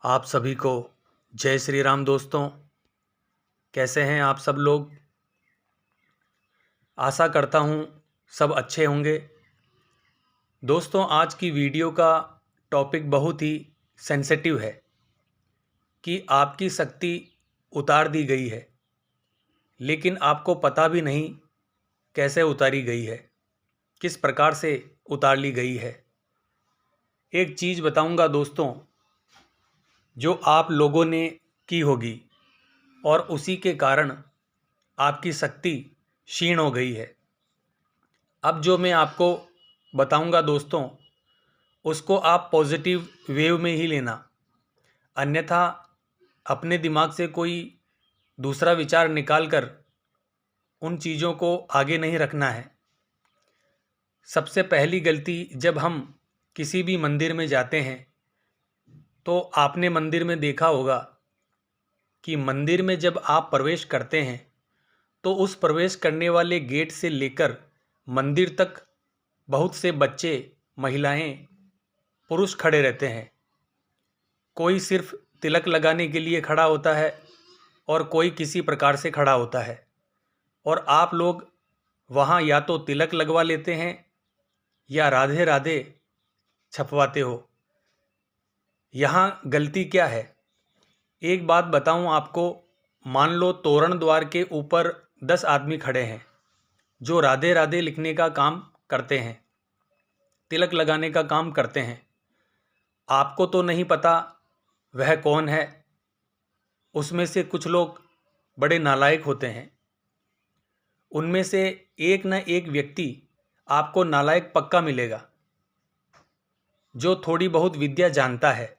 आप सभी को जय श्री राम दोस्तों। कैसे हैं आप सब लोग? आशा करता हूँ सब अच्छे होंगे। दोस्तों, आज की वीडियो का टॉपिक बहुत ही सेंसिटिव है कि आपकी शक्ति उतार दी गई है, लेकिन आपको पता भी नहीं कैसे उतारी गई है, किस प्रकार से उतार ली गई है। एक चीज़ बताऊंगा दोस्तों, जो आप लोगों ने की होगी और उसी के कारण आपकी शक्ति क्षीण हो गई है। अब जो मैं आपको बताऊंगा दोस्तों, उसको आप पॉजिटिव वेव में ही लेना, अन्यथा अपने दिमाग से कोई दूसरा विचार निकाल कर उन चीज़ों को आगे नहीं रखना है। सबसे पहली गलती, जब हम किसी भी मंदिर में जाते हैं तो आपने मंदिर में देखा होगा कि मंदिर में जब आप प्रवेश करते हैं तो उस प्रवेश करने वाले गेट से लेकर मंदिर तक बहुत से बच्चे, महिलाएं, पुरुष खड़े रहते हैं। कोई सिर्फ तिलक लगाने के लिए खड़ा होता है और कोई किसी प्रकार से खड़ा होता है, और आप लोग वहाँ या तो तिलक लगवा लेते हैं या राधे राधे छपवाते हो। यहाँ गलती क्या है? एक बात बताऊँ आपको, मान लो तोरण द्वार के ऊपर 10 आदमी खड़े हैं जो राधे राधे लिखने का काम करते हैं, तिलक लगाने का काम करते हैं। आपको तो नहीं पता वह कौन है। उसमें से कुछ लोग बड़े नालायक होते हैं। उनमें से एक न एक व्यक्ति आपको नालायक पक्का मिलेगा, जो थोड़ी बहुत विद्या जानता है,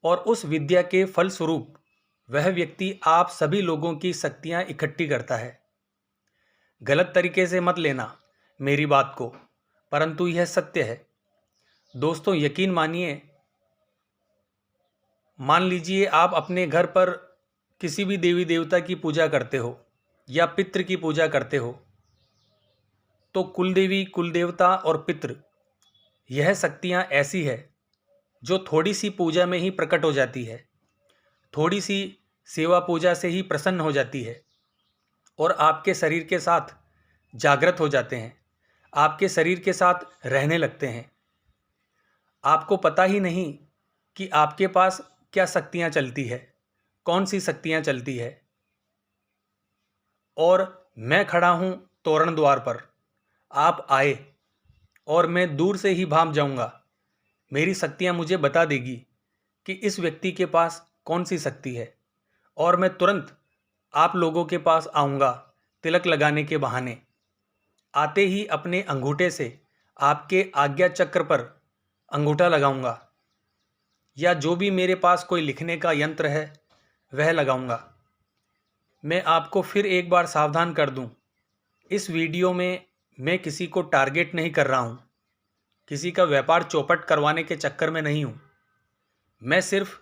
और उस विद्या के फलस्वरूप वह व्यक्ति आप सभी लोगों की शक्तियां इकट्ठी करता है। गलत तरीके से मत लेना मेरी बात को, परंतु यह सत्य है दोस्तों। यकीन मानिए, मान लीजिए आप अपने घर पर किसी भी देवी देवता की पूजा करते हो या पितृ की पूजा करते हो, तो कुलदेवी, कुलदेवता और पितृ, यह शक्तियाँ ऐसी है जो थोड़ी सी पूजा में ही प्रकट हो जाती है, थोड़ी सी सेवा पूजा से ही प्रसन्न हो जाती है और आपके शरीर के साथ जागृत हो जाते हैं, आपके शरीर के साथ रहने लगते हैं। आपको पता ही नहीं कि आपके पास क्या शक्तियाँ चलती है, कौन सी शक्तियाँ चलती है। और मैं खड़ा हूँ तोरण द्वार पर, आप आए और मैं दूर से ही भाप जाऊँगा। मेरी शक्तियाँ मुझे बता देगी कि इस व्यक्ति के पास कौन सी शक्ति है, और मैं तुरंत आप लोगों के पास आऊँगा तिलक लगाने के बहाने। आते ही अपने अंगूठे से आपके आज्ञा चक्र पर अंगूठा लगाऊंगा, या जो भी मेरे पास कोई लिखने का यंत्र है वह लगाऊंगा। मैं आपको फिर एक बार सावधान कर दूं, इस वीडियो में मैं किसी को टारगेट नहीं कर रहा हूं, किसी का व्यापार चौपट करवाने के चक्कर में नहीं हूं। मैं सिर्फ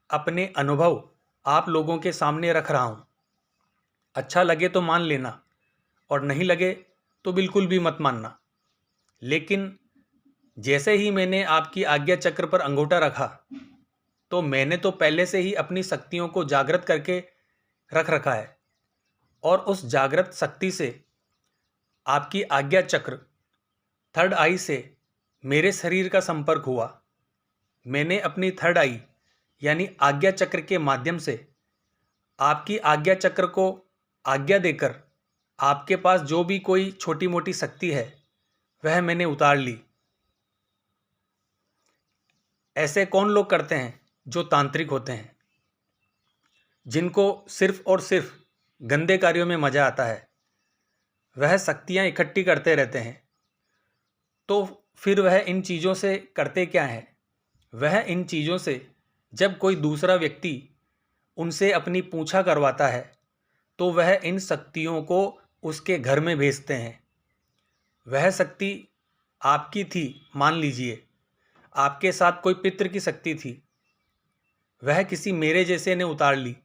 अपने अनुभव आप लोगों के सामने रख रहा हूं। अच्छा लगे तो मान लेना, और नहीं लगे तो बिल्कुल भी मत मानना। लेकिन जैसे ही मैंने आपकी आज्ञा चक्र पर अंगूठा रखा, तो मैंने तो पहले से ही अपनी शक्तियों को जागृत करके रख रखा है, और उस जागृत शक्ति से आपकी आज्ञा चक्र, थर्ड आई से मेरे शरीर का संपर्क हुआ। मैंने अपनी थर्ड आई यानी आज्ञा चक्र के माध्यम से आपकी आज्ञा चक्र को आज्ञा देकर आपके पास जो भी कोई छोटी मोटी शक्ति है वह मैंने उतार ली। ऐसे कौन लोग करते हैं जो तांत्रिक होते हैं, जिनको सिर्फ और सिर्फ गंदे कार्यों में मजा आता है। वह शक्तियां इकट्ठी करते रहते हैं, तो फिर वह इन चीज़ों से करते क्या हैं? वह इन चीज़ों से जब कोई दूसरा व्यक्ति उनसे अपनी पूछा करवाता है, तो वह इन शक्तियों को उसके घर में भेजते हैं। वह शक्ति आपकी थी, मान लीजिए आपके साथ कोई पितृ की शक्ति थी, वह किसी मेरे जैसे ने उतार ली।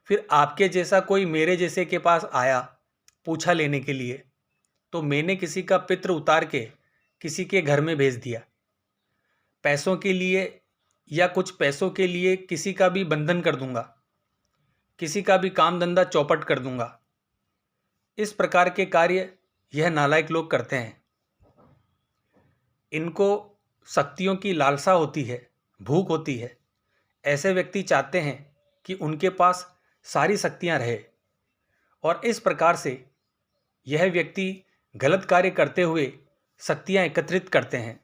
फिर आपके जैसा कोई मेरे जैसे के पास आया पूछा लेने के लिए, तो मैंने किसी का पितृ उतार के किसी के घर में भेज दिया। पैसों के लिए या कुछ पैसों के लिए किसी का भी बंधन कर दूंगा, किसी का भी काम धंधा चौपट कर दूंगा। इस प्रकार के कार्य यह नालायक लोग करते हैं। इनको शक्तियों की लालसा होती है, भूख होती है। ऐसे व्यक्ति चाहते हैं कि उनके पास सारी शक्तियां रहे, और इस प्रकार से यह व्यक्ति गलत कार्य करते हुए शक्तियां एकत्रित करते हैं।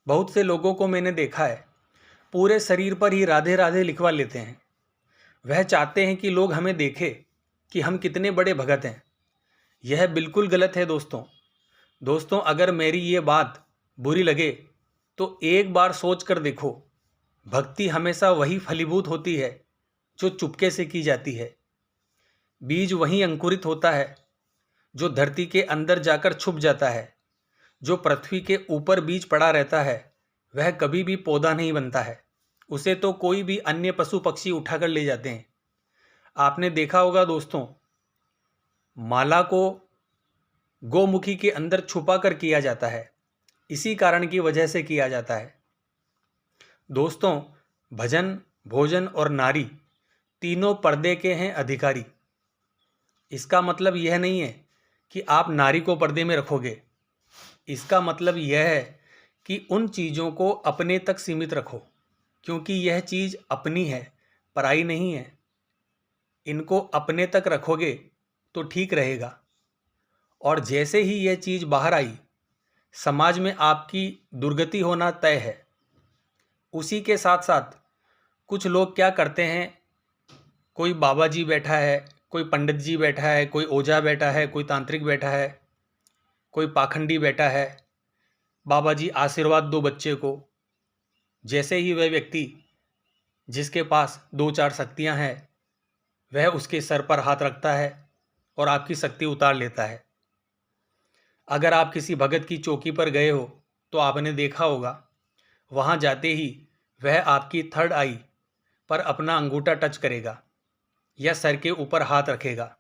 बहुत से लोगों को मैंने देखा है, पूरे शरीर पर ही राधे राधे लिखवा लेते हैं। वह चाहते हैं कि लोग हमें देखें कि हम कितने बड़े भगत हैं। यह बिल्कुल गलत है दोस्तों, अगर मेरी ये बात बुरी लगे तो एक बार सोच कर देखो। भक्ति हमेशा वही फलीभूत होती है जो चुपके से की जाती है। बीज वहीं अंकुरित होता है जो धरती के अंदर जाकर छुप जाता है। जो पृथ्वी के ऊपर बीज पड़ा रहता है वह कभी भी पौधा नहीं बनता है। उसे तो कोई भी अन्य पशु पक्षी उठाकर ले जाते हैं। आपने देखा होगा दोस्तों, माला को गोमुखी के अंदर छुपा कर किया जाता है, इसी कारण की वजह से किया जाता है। दोस्तों, भजन, भोजन और नारी तीनों पर्दे के हैं अधिकारी। इसका मतलब यह नहीं है कि आप नारी को पर्दे में रखोगे। इसका मतलब यह है कि उन चीज़ों को अपने तक सीमित रखो, क्योंकि यह चीज़ अपनी है, पराई नहीं है। इनको अपने तक रखोगे तो ठीक रहेगा। और जैसे ही यह चीज़ बाहर आई, समाज में आपकी दुर्गति होना तय है। उसी के साथ साथ कुछ लोग क्या करते हैं, कोई बाबा जी बैठा है, कोई पंडित जी बैठा है, कोई ओझा बैठा है, कोई तांत्रिक बैठा है, कोई पाखंडी बैठा है, बाबा जी आशीर्वाद दो बच्चे को। जैसे ही वह व्यक्ति जिसके पास 2-4 शक्तियां हैं, वह उसके सर पर हाथ रखता है और आपकी शक्ति उतार लेता है। अगर आप किसी भगत की चौकी पर गए हो तो आपने देखा होगा, वहाँ जाते ही वह आपकी थर्ड आई पर अपना अंगूठा टच करेगा या सर के ऊपर हाथ रखेगा।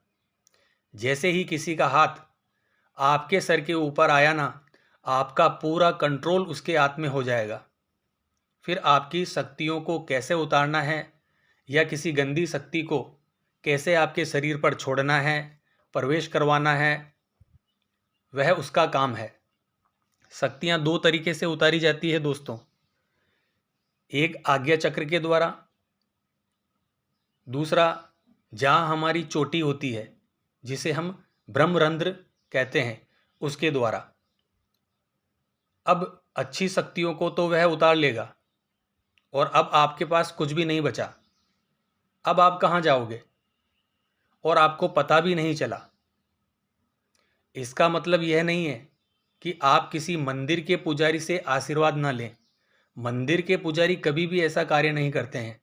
जैसे ही किसी का हाथ आपके सर के ऊपर आया ना, आपका पूरा कंट्रोल उसके हाथ में हो जाएगा। फिर आपकी शक्तियों को कैसे उतारना है या किसी गंदी शक्ति को कैसे आपके शरीर पर छोड़ना है, प्रवेश करवाना है, वह उसका काम है। शक्तियाँ 2 तरीके से उतारी जाती है दोस्तों। एक आज्ञा चक्र के द्वारा, दूसरा जहाँ हमारी चोटी होती है जिसे हम ब्रह्मरंध्र कहते हैं, उसके द्वारा। अब अच्छी शक्तियों को तो वह उतार लेगा और अब आपके पास कुछ भी नहीं बचा। अब आप कहाँ जाओगे और आपको पता भी नहीं चला। इसका मतलब यह नहीं है कि आप किसी मंदिर के पुजारी से आशीर्वाद ना लें। मंदिर के पुजारी कभी भी ऐसा कार्य नहीं करते हैं।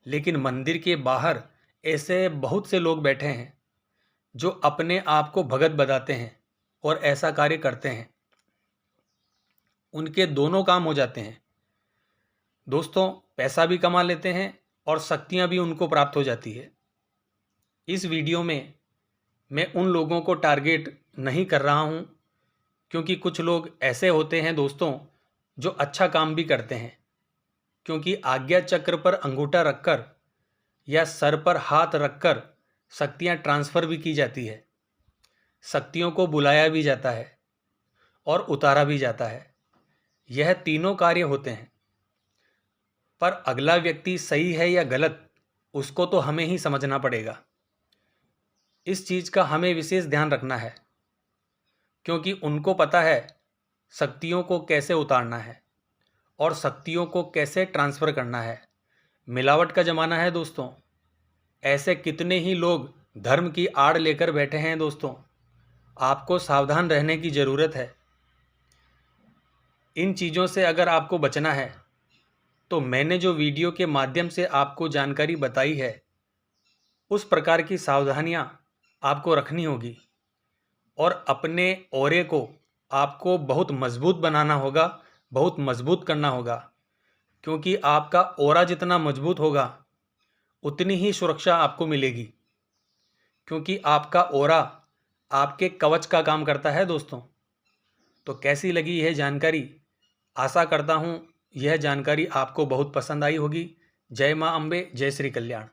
लेकिन मंदिर के बाहर ऐसे बहुत से लोग बैठे हैं जो अपने आप को भगत बताते हैं और ऐसा कार्य करते हैं। उनके दोनों काम हो जाते हैं दोस्तों, पैसा भी कमा लेते हैं और शक्तियां भी उनको प्राप्त हो जाती है। इस वीडियो में मैं उन लोगों को टारगेट नहीं कर रहा हूं, क्योंकि कुछ लोग ऐसे होते हैं दोस्तों जो अच्छा काम भी करते हैं। क्योंकि आज्ञा चक्र पर अंगूठा रखकर या सर पर हाथ रखकर शक्तियां ट्रांसफ़र भी की जाती है, शक्तियों को बुलाया भी जाता है और उतारा भी जाता है। यह तीनों कार्य होते हैं। पर अगला व्यक्ति सही है या गलत, उसको तो हमें ही समझना पड़ेगा। इस चीज़ का हमें विशेष ध्यान रखना है, क्योंकि उनको पता है शक्तियों को कैसे उतारना है और शक्तियों को कैसे ट्रांसफ़र करना है। मिलावट का ज़माना है दोस्तों। ऐसे कितने ही लोग धर्म की आड़ लेकर बैठे हैं दोस्तों। आपको सावधान रहने की ज़रूरत है। इन चीज़ों से अगर आपको बचना है तो मैंने जो वीडियो के माध्यम से आपको जानकारी बताई है, उस प्रकार की सावधानियां आपको रखनी होगी और अपने ऑरे को आपको बहुत मजबूत बनाना होगा, बहुत मजबूत करना होगा। क्योंकि आपका ऑरा जितना मजबूत होगा उतनी ही सुरक्षा आपको मिलेगी। क्योंकि आपका ऑरा आपके कवच का काम करता है दोस्तों। तो कैसी लगी यह जानकारी? आशा करता हूँ यह जानकारी आपको बहुत पसंद आई होगी। जय माँ अम्बे, जय श्री कल्याण।